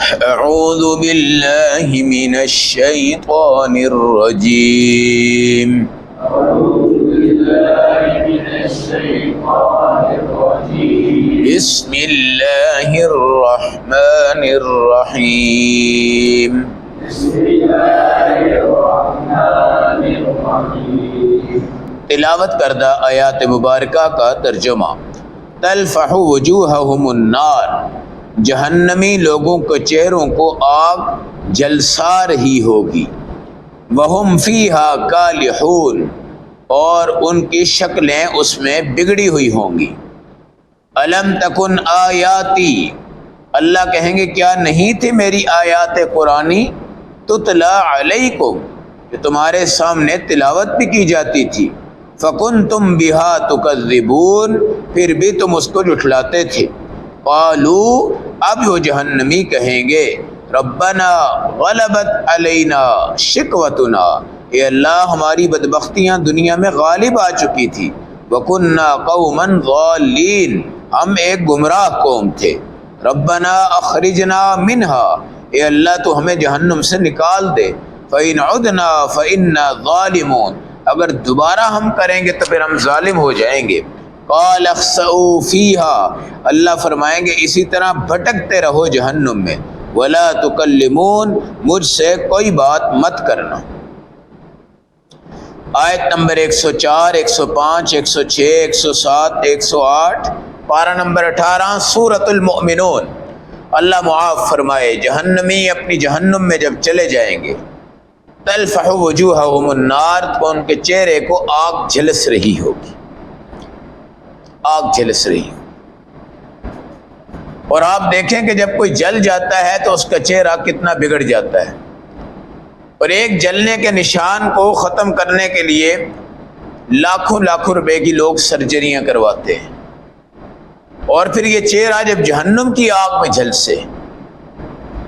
اعوذ باللہ من الشیطان الرجیم بسم اللہ الرحمن الرحیم تلاوت کردہ آیات مبارکہ کا ترجمہ۔ تلفح وجوہہم النار، جہنمی لوگوں کے چہروں کو آگ جلسا رہی ہوگی۔ وہم فیہا کالحون، اور ان کی شکلیں اس میں بگڑی ہوئی ہوں گی۔ الم تکن آیاتی، اللہ کہیں گے کیا نہیں تھی میری آیات قرآنی تتلا علیکم، کہ تمہارے سامنے تلاوت بھی کی جاتی تھی۔ فکنتم بہا تکذبون، پھر بھی تم اس کو جھٹلاتے تھے۔ قالو، اب وہ جہنمی کہیں گے ربنا غلبت علینا شقوتنا، اے اللہ ہماری بدبختیاں دنیا میں غالب آ چکی تھی۔ وکننا قوما ضالین، ہم ایک گمراہ قوم تھے۔ ربنا اخرجنا منہا، اے اللہ تو ہمیں جہنم سے نکال دے۔ فإن عدنا فإنا ظالمون، اگر دوبارہ ہم کریں گے تو پھر ہم ظالم ہو جائیں گے۔ قال اخسئوا فیہا، اللہ فرمائیں گے اسی طرح بھٹکتے رہو جہنم میں۔ ولا تکلمون، مجھ سے کوئی بات مت کرنا۔ آیت نمبر 104، 105، 106، 107، 108، پارہ نمبر 18 سورۃ المؤمنون۔ اللہ معاف فرمائے جہنمی اپنی جہنم میں جب چلے جائیں گے، تلفح وجوہہم النار، تو ان کے چہرے کو آگ جھلس رہی ہوگی، آگ جھلس رہی ہوگی۔ اور آپ دیکھیں کہ جب کوئی جل جاتا ہے تو اس کا چہرہ کتنا بگڑ جاتا ہے، اور ایک جلنے کے نشان کو ختم کرنے کے لیے لاکھوں لاکھوں روپے کی لوگ سرجریاں کرواتے ہیں، اور پھر یہ چہرہ جب جہنم کی آگ میں جھلسے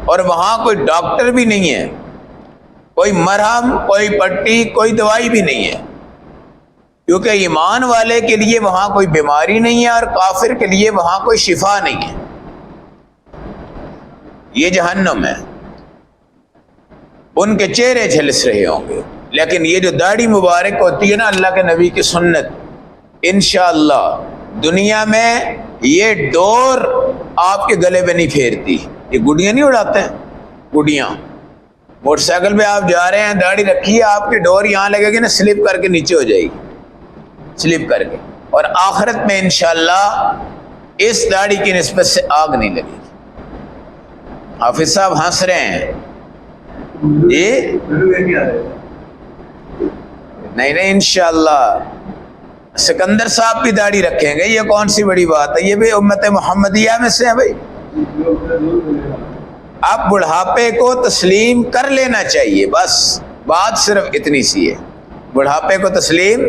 اور وہاں کوئی ڈاکٹر بھی نہیں ہے، کوئی مرہم، کوئی پٹی، کوئی دوائی بھی نہیں ہے، کیونکہ ایمان والے کے لیے وہاں کوئی بیماری نہیں ہے اور کافر کے لیے وہاں کوئی شفا نہیں ہے۔ یہ جہنم ہے، ان کے چہرے جھلس رہے ہوں گے، لیکن یہ جو داڑھی مبارک ہوتی ہے نا، اللہ کے نبی کی سنت، انشاءاللہ دنیا میں یہ ڈور آپ کے گلے پہ نہیں پھیرتی۔ یہ گڈیاں نہیں اڑاتے ہیں، گڈیاں، موٹر سائیکل پہ آپ جا رہے ہیں، داڑھی رکھی ہے، آپ کی ڈور یہاں لگے گی نا، سلپ کر کے نیچے ہو جائے گی، سلپ کر کے، اور آخرت میں انشاءاللہ اس داڑھی کی نسبت سے آگ نہیں لگے گی۔ حافظ صاحب ہنس رہے ہیں، یہ نہیں انشاءاللہ سکندر صاحب بھی داڑھی رکھیں گے، یہ کون سی بڑی بات ہے، یہ بھی امت محمدیہ میں سے ہے بھائی۔ اب بڑھاپے کو تسلیم کر لینا چاہیے، بس بات صرف اتنی سی ہے، بڑھاپے کو تسلیم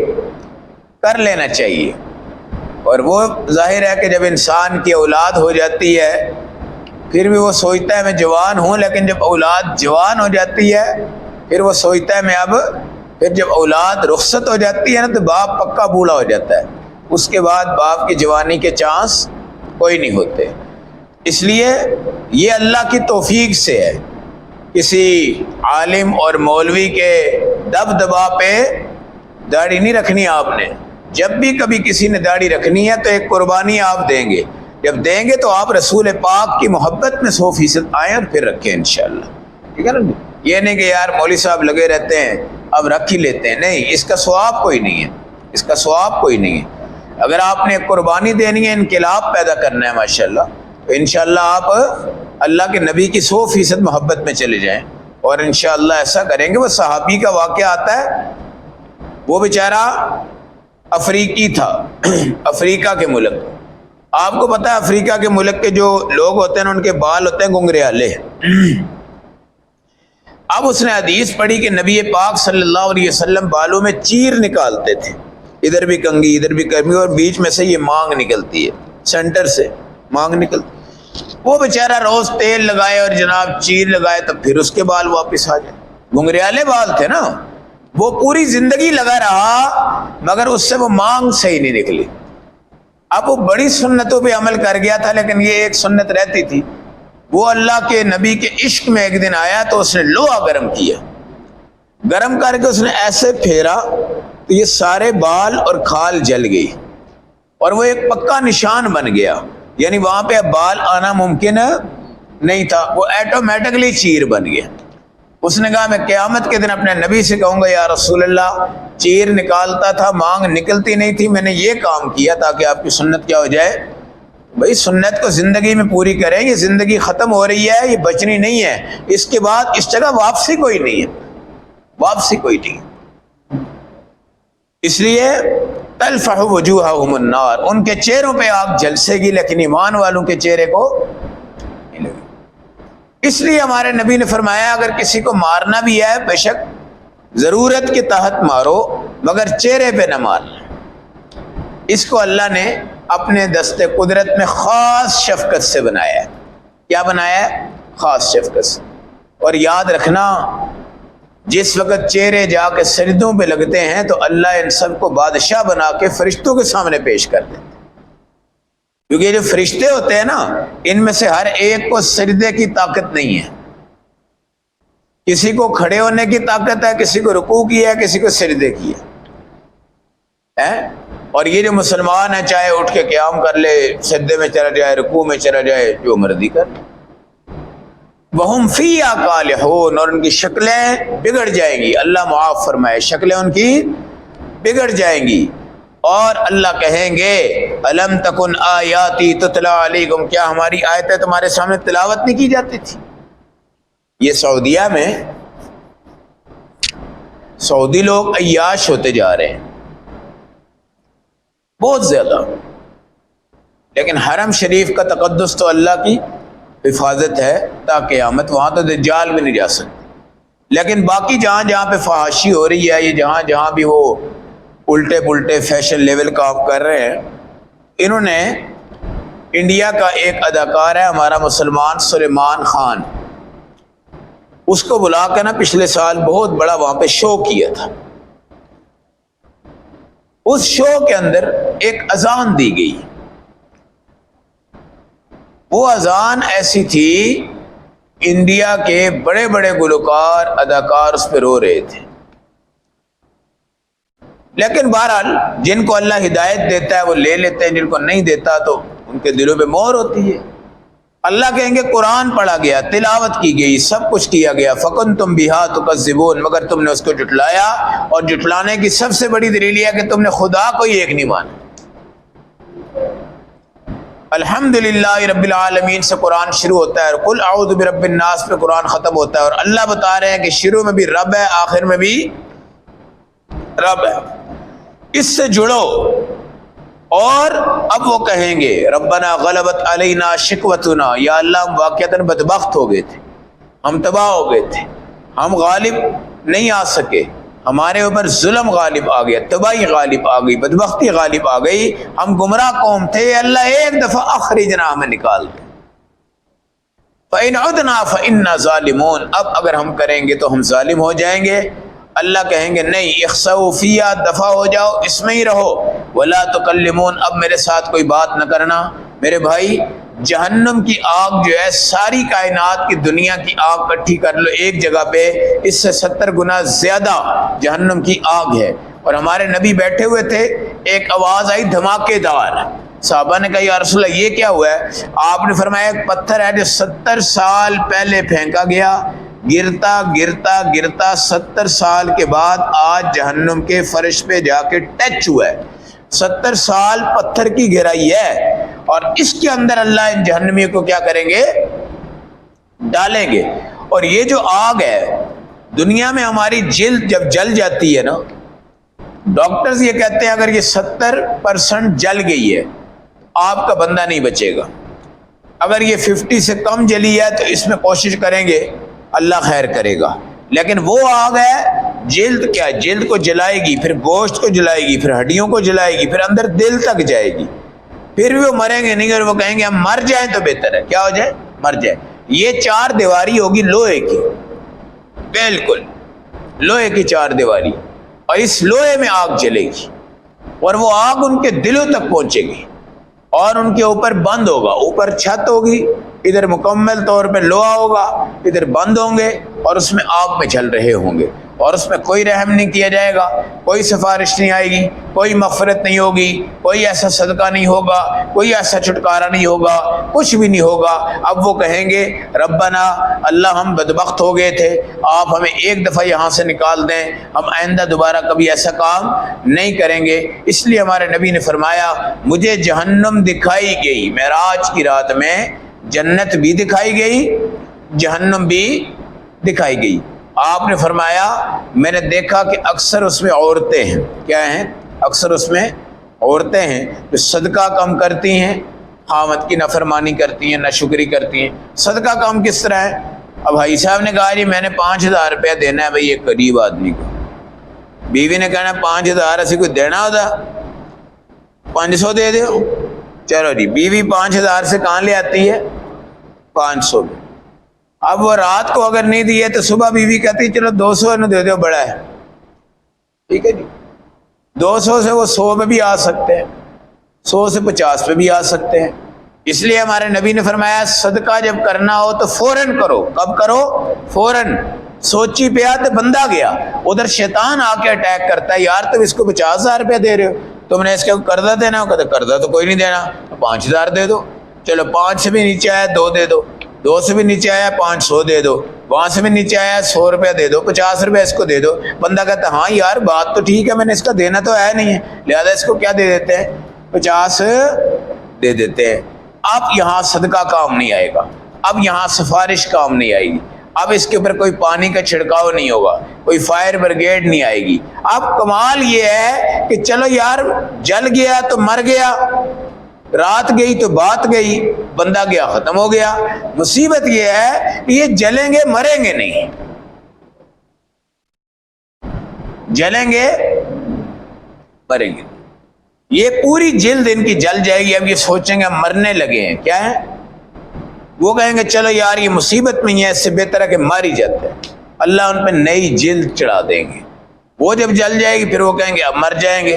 کر لینا چاہیے۔ اور وہ ظاہر ہے کہ جب انسان کی اولاد ہو جاتی ہے پھر بھی وہ سوچتا ہے میں جوان ہوں، لیکن جب اولاد جوان ہو جاتی ہے پھر وہ سوچتا ہے میں اب، پھر جب اولاد رخصت ہو جاتی ہے نا تو باپ پکا بوڑھا ہو جاتا ہے، اس کے بعد باپ کی جوانی کے چانس کوئی نہیں ہوتے۔ اس لیے یہ اللہ کی توفیق سے ہے، کسی عالم اور مولوی کے دبدبا پہ داڑھی نہیں رکھنی آپ نے۔ جب بھی کبھی کسی نے داڑھی رکھنی ہے تو ایک قربانی آپ دیں گے، جب دیں گے تو آپ رسول پاک کی محبت میں 100% آئیں اور پھر رکھیں انشاءاللہ، ٹھیک ہے نا؟ یہ نہیں کہ یار مولوی صاحب لگے رہتے ہیں اب رکھ ہی لیتے ہیں، نہیں، اس کا ثواب کوئی نہیں ہے، اس کا ثواب کوئی نہیں ہے۔ اگر آپ نے قربانی دینی ہے، انقلاب پیدا کرنا ہے ماشاءاللہ، تو انشاءاللہ آپ اللہ کے نبی کی 100% محبت میں چلے جائیں، اور انشاءاللہ ایسا کریں گے۔ وہ صحابی کا واقعہ آتا ہے، وہ بیچارہ افریقی تھا، افریقہ کے ملک، آپ کو پتہ ہے افریقہ کے ملک کے جو لوگ ہوتے ہیں ان کے بال ہوتے ہیں گنگریالے۔ اب اس نے حدیث پڑھی کہ نبی پاک صلی اللہ علیہ وسلم بالوں میں چیر نکالتے تھے، ادھر بھی کنگھی ادھر بھی کنگھی، اور بیچ میں سے یہ مانگ نکلتی ہے، سینٹر سے مانگ نکلتی۔ وہ بیچارہ روز تیل لگائے اور جناب چیر لگائے تو پھر اس کے بال واپس آ جائے، گنگریالے بال تھے نا، وہ پوری زندگی لگا رہا مگر اس سے وہ مانگ صحیح نہیں نکلی۔ اب وہ بڑی سنتوں پہ عمل کر گیا تھا، لیکن یہ ایک سنت رہتی تھی وہ اللہ کے نبی کے عشق میں ایک دن آیا تو اس نے لوہا گرم کیا، گرم کر کے اس نے ایسے پھیرا تو یہ سارے بال اور کھال جل گئی اور وہ ایک پکا نشان بن گیا، یعنی وہاں پہ اب بال آنا ممکن نہیں تھا، وہ ایٹومیٹکلی چیر بن گیا۔ اس نے کہا میں قیامت کے دن اپنے نبی سے کہوں گا یا رسول اللہ چیر نکالتا تھا، مانگ نکلتی نہیں تھی، میں نے یہ کام کیا تاکہ آپ کی سنت کیا ہو جائے۔ بھائی سنت کو زندگی میں پوری کریں، یہ زندگی ختم ہو رہی ہے، یہ بچنی نہیں ہے، اس کے بعد اس جگہ واپسی کوئی نہیں ہے، واپسی کوئی نہیں۔ اس لیے تلفح وجوہہم النار، ان کے چہروں پہ آگ جلسے گی لیکن ایمان والوں کے چہرے کو نہیں لگے۔ اس لیے ہمارے نبی نے فرمایا اگر کسی کو مارنا بھی ہے بے شک ضرورت کے تحت مارو مگر چہرے پہ نہ مارنا۔ اس کو اللہ نے اپنے دست قدرت میں خاص شفقت سے بنایا ہے۔ کیا بنایا ہے؟ خاص شفقت سے۔ اور یاد رکھنا جس وقت چہرے جا کے سجدوں پہ لگتے ہیں تو اللہ ان سب کو بادشاہ بنا کے فرشتوں کے سامنے پیش کر دیتے ہیں، کیونکہ یہ جو فرشتے ہوتے ہیں نا ان میں سے ہر ایک کو سجدے کی طاقت نہیں ہے، کسی کو کھڑے ہونے کی طاقت ہے، کسی کو رکوع کی ہے، کسی کو سجدے کی ہے۔ اور یہ جو مسلمان ہے چاہے اٹھ کے قیام کر لے، سجدے میں چلا جائے، رکوع میں چلا جائے، جو مرضی کر لے۔ وَهُمْ فِيهَا كَالِحُونَ، اور ان کی شکلیں بگڑ جائیں گی، اللہ معاف فرمائے، شکلیں ان کی بگڑ جائیں گی۔ اور اللہ کہیں گے أَلَمْ تَكُنْ آيَاتِي تُتْلَىٰ عَلَيْكُمْ، کیا ہماری آیتیں تمہارے سامنے تلاوت نہیں کی جاتی تھی؟ یہ سعودیہ میں سعودی لوگ عیاش ہوتے جا رہے ہیں بہت زیادہ، لیکن حرم شریف کا تقدس تو اللہ کی حفاظت ہے تا قیامت، وہاں تو دجال بھی نہیں جا سکتے۔ لیکن باقی جہاں جہاں پہ فحاشی ہو رہی ہے، یہ جہاں جہاں بھی وہ الٹے پلٹے فیشن لیول کا آپ کر رہے ہیں، انہوں نے انڈیا کا ایک اداکار ہے ہمارا مسلمان سلیمان خان، اس کو بلا کے نا پچھلے سال بہت بڑا وہاں پہ شو کیا تھا۔ اس شو کے اندر ایک اذان دی گئی، وہ اذان ایسی تھی انڈیا کے بڑے بڑے گلوکار اداکار اس پہ رو رہے تھے، لیکن بہرحال جن کو اللہ ہدایت دیتا ہے وہ لے لیتے ہیں، جن کو نہیں دیتا تو ان کے دلوں پہ مہر ہوتی ہے۔ اللہ کہیں گے قرآن پڑھا گیا، تلاوت کی گئی، سب کچھ کیا گیا، فَكُنْتُمْ بِهَا تُكَذِّبُونَ، مگر تم نے اس کو جھٹلایا، اور جھٹلانے کی سب سے بڑی دلیل یہ ہے کہ تم نے خدا کو ہی ایک نہیں مانا۔ الحمدللہ رب العالمین سے قرآن شروع ہوتا ہے، اور قل اعوذ برب الناس پہ قرآن ختم ہوتا ہے، اور اللہ بتا رہے ہیں کہ شروع میں بھی رب ہے، آخر میں بھی رب ہے، اس سے جڑو۔ اور اب وہ کہیں گے ربنا غلبت علینا شقوتنا، یا اللہ ہم واقعتاً بدبخت ہو گئے تھے، ہم تباہ ہو گئے تھے، ہم غالب نہیں آ سکے، ہمارے اوپر ظلم غالب آ گیا، تباہی غالب آ گئی، بدبختی غالب آ گئی، ہم گمراہ قوم تھے، اللہ ایک دفعہ اخرجنا ہمیں نکال دے۔ فَإِنْ عُدْنَا فَإِنَّا ظَالِمُونَ، اب اگر ہم کریں گے تو ہم ظالم ہو جائیں گے۔ اللہ کہیں گے نہیں، اخسؤوا فیہا، دفع ہو جاؤ، اس میں ہی رہو، ولا تکلمون، اب میرے ساتھ کوئی بات نہ کرنا۔ میرے بھائی جہنم کی آگ جو ہے ساری کائنات کی دنیا کی آگ اکٹھی کر لو ایک جگہ پہ، اس سے 70 گنا زیادہ جہنم کی آگ ہے۔ اور ہمارے نبی بیٹھے ہوئے تھے، ایک آواز آئی دھماکے دار، صحابہ نے کہا یا رسول اللہ یہ کیا ہوا ہے؟ آپ نے فرمایا ایک پتھر ہے جو 70 سال پہلے پھینکا گیا، گرتا گرتا گرتا 70 سال کے بعد آج جہنم کے فرش پہ جا کے ٹچ ہوا ہے۔ 70 سال پتھر کی گہرائی ہے، اور اس کے اندر اللہ ان جہنمیوں کو کیا کریں گے؟ ڈالیں گے۔ اور یہ جو آگ ہے دنیا میں ہماری جلد جب جل جاتی ہے نا، ڈاکٹرز یہ کہتے ہیں اگر یہ 70% جل گئی ہے آپ کا بندہ نہیں بچے گا، اگر یہ 50 سے کم جلی ہے تو اس میں کوشش کریں گے اللہ خیر کرے گا، لیکن وہ آگ ہے جلد کیا ہے، جلد کو جلائے گی، پھر گوشت کو جلائے گی، پھر ہڈیوں کو جلائے گی، پھر اندر دل تک جائے گی، پھر بھی وہ مریں گے نہیں، اور وہ کہیں گے ہم مر جائیں تو بہتر ہے۔ کیا ہو جائے؟ مر جائے۔ یہ 4 دیواری ہوگی لوہے کی، بالکل لوہے کی 4 دیواری، اور اس لوہے میں آگ جلے گی، اور وہ آگ ان کے دلوں تک پہنچے گی۔ اور ان کے اوپر بند ہوگا، اوپر چھت ہوگی، ادھر مکمل طور پہ لوہا ہوگا، ادھر بند ہوں گے اور اس میں آگ میں چل رہے ہوں گے، اور اس میں کوئی رحم نہیں کیا جائے گا، کوئی سفارش نہیں آئے گی، کوئی مغفرت نہیں ہوگی، کوئی ایسا صدقہ نہیں ہوگا، کوئی ایسا چھٹکارا نہیں ہوگا، کچھ بھی نہیں ہوگا۔ اب وہ کہیں گے ربنا، اللہ ہم بدبخت ہو گئے تھے، آپ ہمیں ایک دفعہ یہاں سے نکال دیں، ہم آئندہ دوبارہ کبھی ایسا کام نہیں کریں گے۔ اس لیے ہمارے نبی نے فرمایا مجھے جہنم دکھائی گئی، معراج کی رات میں جنت بھی دکھائی گئی، جہنم بھی دکھائی گئی۔ آپ نے فرمایا میں نے دیکھا کہ اکثر اس میں عورتیں ہیں، کیا ہیں؟ اکثر اس میں عورتیں ہیں جو صدقہ کم کرتی ہیں، خامد کی نافرمانی کرتی ہیں، ناشکری کرتی ہیں۔ صدقہ کم کس طرح ہے؟ اب بھائی صاحب نے کہا جی میں نے 5,000 روپیہ دینا ہے بھائی ایک غریب آدمی کو، بیوی نے کہنا 5,000 ایسی کوئی دینا ہوتا، 500 دے دو، چلو جی بیوی 5,000 سے کہاں لے آتی ہے؟ 500 میں۔ اب وہ رات کو اگر نہیں دیے تو صبح بیوی کہتی چلو 200 انہوں دے دو، بڑا ہے، ٹھیک ہے جی، 200 سے وہ 100 پہ بھی آ سکتے ہیں، 100 سے 50 پہ بھی آ سکتے ہیں۔ اس لیے ہمارے نبی نے فرمایا صدقہ جب کرنا ہو تو فوراً کرو۔ کب کرو؟ فوراً۔ سوچی پیا تو بندہ گیا، ادھر شیطان آ کے اٹیک کرتا ہے، یار تم اس کو 50,000 روپیہ دے رہے ہو، تم نے اس کے قرضہ دینا ہو، کہتے قرضہ تو کوئی نہیں دینا، 5,000 دے دو، چلو 5 سے بھی نیچے آیا 2 دے دو، 2 سے بھی نیچے آیا 500 دے دو، وہاں سے بھی نیچے آیا 100 روپیہ دے دو، 50 روپیہ اس کو دے دو۔ بندہ کہتا ہاں یار بات تو ٹھیک ہے، میں نے اس کا دینا تو ہے نہیں ہے، لہذا اس کو کیا دے دیتے ہیں؟ 50 دے دیتے ہیں۔ اب یہاں صدقہ کام نہیں آئے گا، اب یہاں سفارش کام نہیں آئے گی، اب اس کے اوپر کوئی پانی کا چھڑکاؤ نہیں ہوگا، کوئی فائر بریگیڈ نہیں آئے گی۔ اب کمال یہ ہے کہ چلو یار جل گیا تو مر گیا، رات گئی تو بات گئی، بندہ گیا ختم ہو گیا۔ مصیبت یہ ہے کہ یہ جلیں گے مریں گے نہیں، جلیں گے مریں گے، یہ پوری جلد ان کی جل جائے گی۔ اب یہ سوچیں گے ہم مرنے لگے ہیں، کیا ہے؟ وہ کہیں گے چلو یار یہ مصیبت میں ہے، اس سے بہتر ہے کہ مار ہی جاتے ہیں۔ اللہ ان پہ نئی جلد چڑھا دیں گے، وہ جب جل جائے گی پھر وہ کہیں گے اب مر جائیں گے،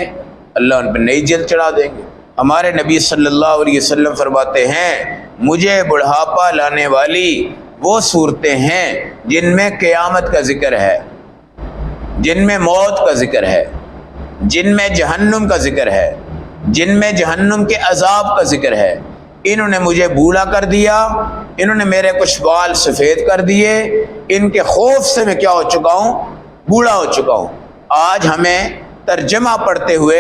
اللہ ان پہ نئی جلد چڑھا دیں گے۔ ہمارے نبی صلی اللہ علیہ وسلم فرماتے ہیں مجھے بڑھاپا لانے والی وہ صورتیں ہیں جن میں قیامت کا ذکر ہے، جن میں موت کا ذکر ہے، جن میں جہنم کا ذکر ہے، جن میں جہنم کے عذاب کا ذکر ہے۔ انہوں نے مجھے بوڑھا کر دیا، انہوں نے میرے کچھ بال سفید کر دیے، ان کے خوف سے میں کیا ہو چکا ہوں؟ بوڑھا ہو چکا ہوں۔ آج ہمیں ترجمہ پڑھتے ہوئے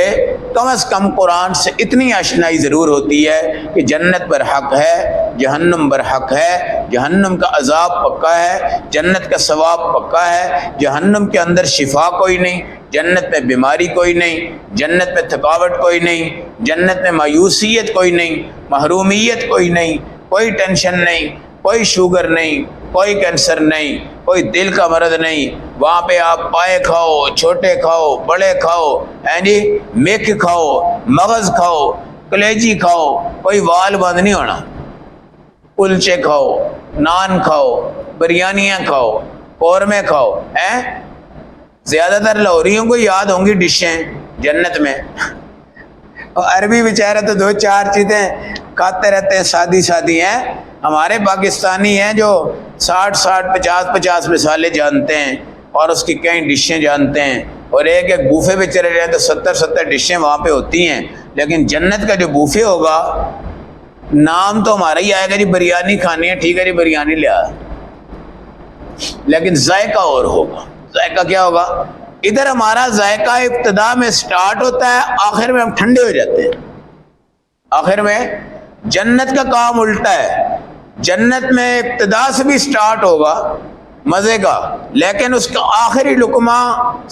کم از کم قرآن سے اتنی آشنائی ضرور ہوتی ہے کہ جنت برحق ہے، جہنم برحق ہے، جہنم کا عذاب پکا ہے، جنت کا ثواب پکا ہے، جہنم کے اندر شفا کوئی نہیں، جنت میں بیماری کوئی نہیں، جنت میں تھکاوٹ کوئی نہیں، جنت میں مایوسیت کوئی نہیں، محرومیت کوئی نہیں، کوئی ٹینشن نہیں، کوئی شوگر نہیں، کوئی کینسر نہیں، کوئی دل کا مرض نہیں۔ وہاں پہ آپ پائے کھاؤ، چھوٹے کھاؤ، بڑے کھاؤ، جی میک کھاؤ، مغز کھاؤ، کلیجی کھاؤ، کوئی وال بند نہیں ہونا۔ کلچے کھاؤ، نان کھاؤ، بریانیاں کھاؤ، قورمے کھاؤ، زیادہ تر لاہوریوں کو یاد ہوں گی ڈشیں جنت میں، عربی بیچارے تو 2-4 چیزیں کھاتے رہتے ہیں، سادی سادی ہیں۔ ہمارے پاکستانی ہیں جو 60-60 50-50 مثالیں جانتے ہیں اور اس کی کئی ڈشیں جانتے ہیں، اور ایک ایک بوفے پہ چلے جائیں تو 70-70 ڈشیں وہاں پہ ہوتی ہیں۔ لیکن جنت کا جو بوفے ہوگا نام تو ہمارا ہی آئے گا جی بریانی کھانی ہے، ٹھیک ہے جی بریانی لے آ، لیکن ذائقہ اور ہوگا۔ ذائقہ کیا ہوگا؟ ادھر ہمارا ذائقہ ابتدا میں سٹارٹ ہوتا ہے، آخر میں ہم ٹھنڈے ہو جاتے ہیں۔ آخر میں جنت کا کام الٹا ہے، جنت میں ابتدا سے بھی سٹارٹ ہوگا مزے کا، لیکن اس کا آخری لقمہ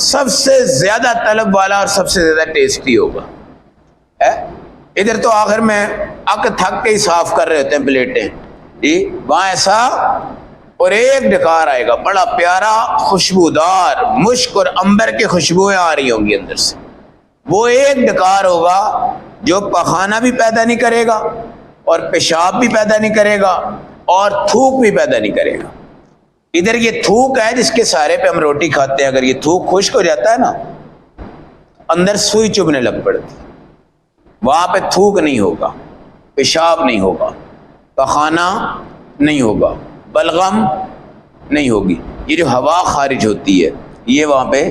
سب سے زیادہ طلب والا اور سب سے زیادہ ٹیسٹی ہوگا۔ ادھر تو آخر میں اک تھک کے ہی صاف کر رہے ہوتے ہیں پلیٹیں، جی وہاں ایسا، اور ایک ڈکار آئے گا بڑا پیارا خوشبودار، مشک اور عنبر کی خوشبوئیں آ رہی ہوں گی اندر سے، وہ ایک ڈکار ہوگا جو پخانہ بھی پیدا نہیں کرے گا اور پیشاب بھی پیدا نہیں کرے گا اور تھوک بھی پیدا نہیں کرے گا۔ ادھر یہ تھوک ہے جس کے سہارے پہ ہم روٹی کھاتے ہیں، اگر یہ تھوک خشک ہو جاتا ہے نا اندر سوئی چبھنے لگ پڑتی، وہاں پہ تھوک نہیں ہوگا، پیشاب نہیں ہوگا، پخانہ نہیں ہوگا، بلغم نہیں ہوگی، یہ جو ہوا خارج ہوتی ہے یہ وہاں پہ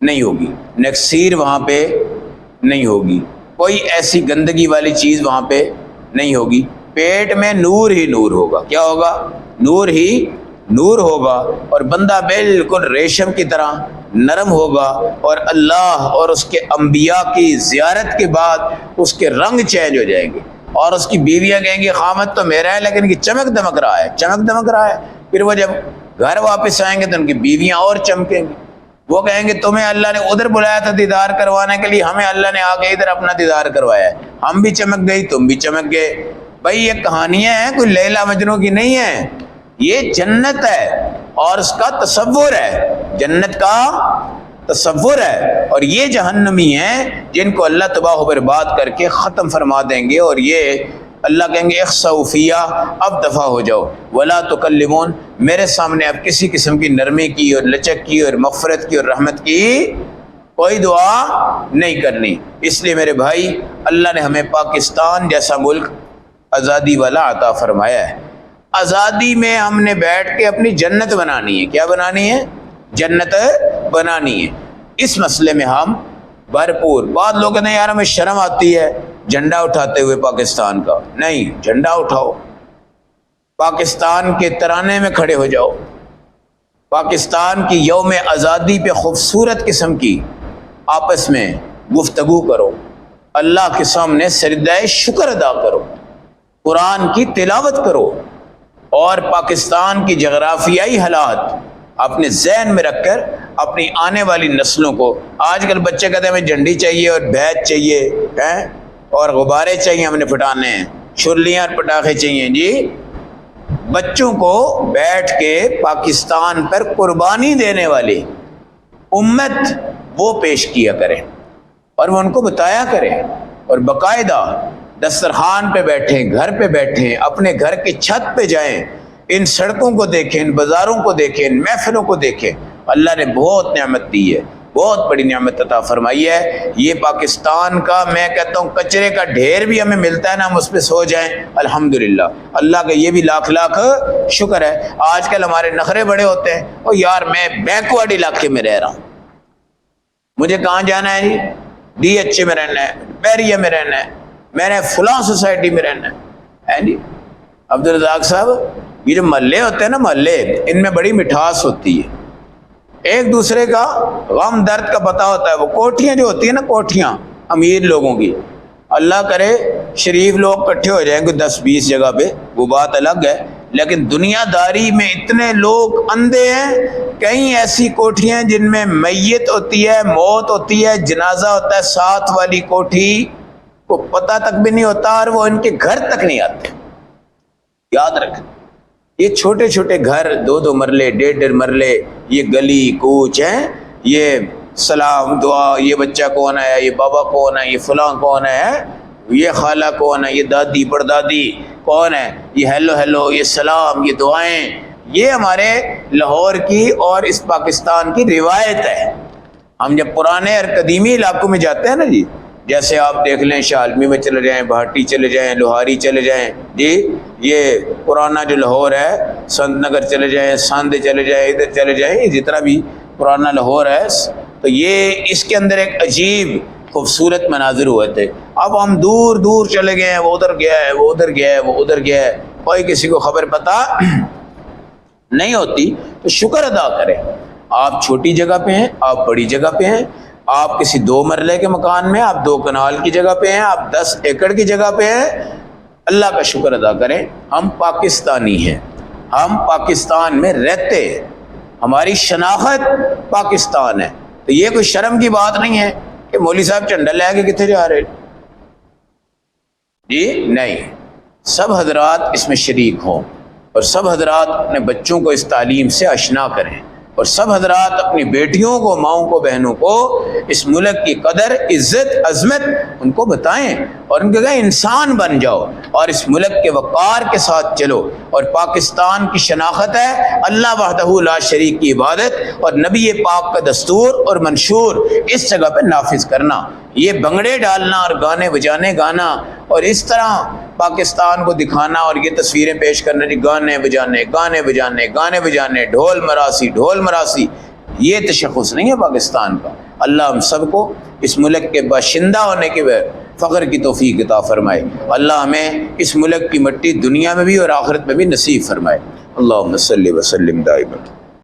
نہیں ہوگی، نکسیر وہاں پہ نہیں ہوگی، کوئی ایسی گندگی والی چیز وہاں پہ نہیں ہوگی، پیٹ میں نور ہی نور ہوگا۔ کیا ہوگا؟ نور ہی نور ہوگا، اور بندہ بالکل ریشم کی طرح نرم ہوگا، اور اللہ اور اس کے انبیاء کی زیارت کے بعد اس کے رنگ چینج ہو جائیں گے، اور اس کی بیویاں کہیں گی خامد تو میرا ہے لیکن یہ چمک دمک رہا ہے، چمک دمک رہا ہے۔ پھر وہ جب گھر واپس آئیں گے تو ان کی بیویاں اور چمکیں گی، وہ کہیں گے تمہیں اللہ نے ادھر بلایا تھا دیدار کروانے کے لیے، ہمیں اللہ نے آ کے ادھر اپنا دیدار کروایا ہے، ہم بھی چمک گئی تم بھی چمک گئے۔ بھائی یہ کہانیاں ہیں، کوئی لیلا مجنوں کی نہیں ہیں، یہ جنت ہے اور اس کا تصور ہے، جنت کا تصور ہے، اور یہ جہنمی ہیں جن کو اللہ تباہ و برباد کر کے ختم فرما دیں گے، اور یہ اللہ کہیں گے اخسؤ فیہا، اب دفع ہو جاؤ، ولا تکلمون، میرے سامنے اب کسی قسم کی نرمی کی اور لچک کی اور مغفرت کی اور رحمت کی کوئی دعا نہیں کرنی۔ اس لیے میرے بھائی اللہ نے ہمیں پاکستان جیسا ملک آزادی والا عطا فرمایا ہے، آزادی میں ہم نے بیٹھ کے اپنی جنت بنانی ہے۔ کیا بنانی ہے؟ جنت بنانی ہے۔ اس مسئلے میں ہم بھرپور، بعض لوگ کہتے ہیں یار ہمیں شرم آتی ہے جھنڈا اٹھاتے ہوئے پاکستان کا، نہیں، جھنڈا اٹھاؤ، پاکستان کے ترانے میں کھڑے ہو جاؤ، پاکستان کی یوم آزادی پہ خوبصورت قسم کی آپس میں گفتگو کرو، اللہ کے سامنے سجدہ شکر ادا کرو، قرآن کی تلاوت کرو، اور پاکستان کی جغرافیائی حالات اپنے ذہن میں رکھ کر اپنی آنے والی نسلوں کو، آج کل بچے کہتے ہیں ہمیں جھنڈی چاہیے اور بیج چاہیے اور غبارے چاہیے، ہم نے پھٹانے ہیں، چھریاں اور پٹاخے چاہیے، جی بچوں کو بیٹھ کے پاکستان پر قربانی دینے والی امت وہ پیش کیا کریں، اور وہ ان کو بتایا کریں، اور باقاعدہ دسترخوان پہ بیٹھیں، گھر پہ بیٹھیں، اپنے گھر کی چھت پہ جائیں، ان سڑکوں کو دیکھیں، ان بازاروں کو دیکھیں، ان محفلوں کو دیکھیں۔ اللہ نے بہت نعمت دی ہے، بہت بڑی نعمت عطا فرمائی ہے۔ یہ پاکستان کا میں کہتا ہوں کچرے کا ڈھیر بھی ہمیں ملتا ہے نا، ہم اس پہ سو جائیں الحمدللہ، اللہ کا یہ بھی لاکھ لاکھ شکر ہے۔ آج کل ہمارے نخرے بڑے ہوتے ہیں، او یار میں بیکورڈ علاقے میں رہ رہا ہوں، مجھے کہاں جانا ہے جی؟ ڈی ایچ میں رہنا ہے، بیریا میں رہنا ہے، میں نے فلاں سوسائٹی میں رہنا ہے جی۔ عبدالرزاق صاحب یہ جو محلے ہوتے ہیں نا، محلے، ان میں بڑی مٹھاس ہوتی ہے، ایک دوسرے کا غم درد کا پتہ ہوتا ہے۔ وہ کوٹھیاں جو ہوتی ہیں نا، کوٹھیاں امیر لوگوں کی، اللہ کرے شریف لوگ اکٹھے ہو جائیں گے 10-20 جگہ پہ، وہ بات الگ ہے، لیکن دنیا داری میں اتنے لوگ اندھے ہیں، کئی ایسی کوٹھیاں جن میں میت ہوتی ہے، موت ہوتی ہے، جنازہ ہوتا ہے، ساتھ والی کوٹھی کو پتہ تک بھی نہیں ہوتا، اور وہ ان کے گھر تک نہیں آتے۔ یاد رکھیں، یہ چھوٹے چھوٹے گھر، 2-2 مرلے، 1.5 مرلے، یہ گلی کوچ ہیں، یہ سلام دعا، یہ بچہ کون ہے، یہ بابا کون ہے، یہ فلاں کون ہے، یہ خالہ کون ہے، یہ دادی پردادی کون ہے، یہ ہیلو ہیلو، یہ سلام، یہ دعائیں، یہ ہمارے لاہور کی اور اس پاکستان کی روایت ہے۔ ہم جب پرانے اور قدیمی علاقوں میں جاتے ہیں نا جی، جیسے آپ دیکھ لیں شالمی میں چلے جائیں، بھاٹی چلے جائیں، لوہاری چلے جائیں جی، یہ پرانا جو لاہور ہے، سنت نگر چلے جائیں، ساندے چلے جائیں، ادھر چلے جائیں، جتنا بھی پرانا لاہور ہے، تو یہ اس کے اندر ایک عجیب خوبصورت مناظر ہوئے تھے۔ اب ہم دور دور چلے گئے ہیں، وہ ادھر گیا ہے، وہ ادھر گیا ہے، وہ ادھر گیا ہے، کوئی کسی کو خبر پتہ نہیں ہوتی۔ تو شکر ادا کریں، آپ چھوٹی جگہ پہ ہیں، آپ بڑی جگہ پہ ہیں، آپ کسی 2 مرلے کے مکان میں، آپ 2 کنال کی جگہ پہ ہیں، آپ 10 ایکڑ کی جگہ پہ ہیں، اللہ کا شکر ادا کریں۔ ہم پاکستانی ہیں، ہم پاکستان میں رہتے ہیں، ہماری شناخت پاکستان ہے، تو یہ کوئی شرم کی بات نہیں ہے کہ مولوی صاحب جھنڈا لے کے کتنے جا رہے جی، نہیں، سب حضرات اس میں شریک ہوں، اور سب حضرات اپنے بچوں کو اس تعلیم سے آشنا کریں، اور سب حضرات اپنی بیٹیوں کو، ماؤں کو، بہنوں کو اس ملک کی قدر، عزت، عظمت ان کو بتائیں، اور ان کو کہیں انسان بن جاؤ، اور اس ملک کے وقار کے ساتھ چلو۔ اور پاکستان کی شناخت ہے اللہ وحدہ لا شریک کی عبادت، اور نبی پاک کا دستور اور منشور اس جگہ پہ نافذ کرنا۔ یہ بھنگڑے ڈالنا اور گانے بجانے گانا اور اس طرح پاکستان کو دکھانا اور یہ تصویریں پیش کرنا جی گانے بجانے گانے بجانے گانے بجانے ڈھول مراسی، یہ تشخص نہیں ہے پاکستان کا۔ اللہ ہم سب کو اس ملک کے باشندہ ہونے کے فخر کی توفیق عطا فرمائے۔ اللہ ہمیں اس ملک کی مٹی دنیا میں بھی اور آخرت میں بھی نصیب فرمائے۔ اللہم صلی وسلم دائما۔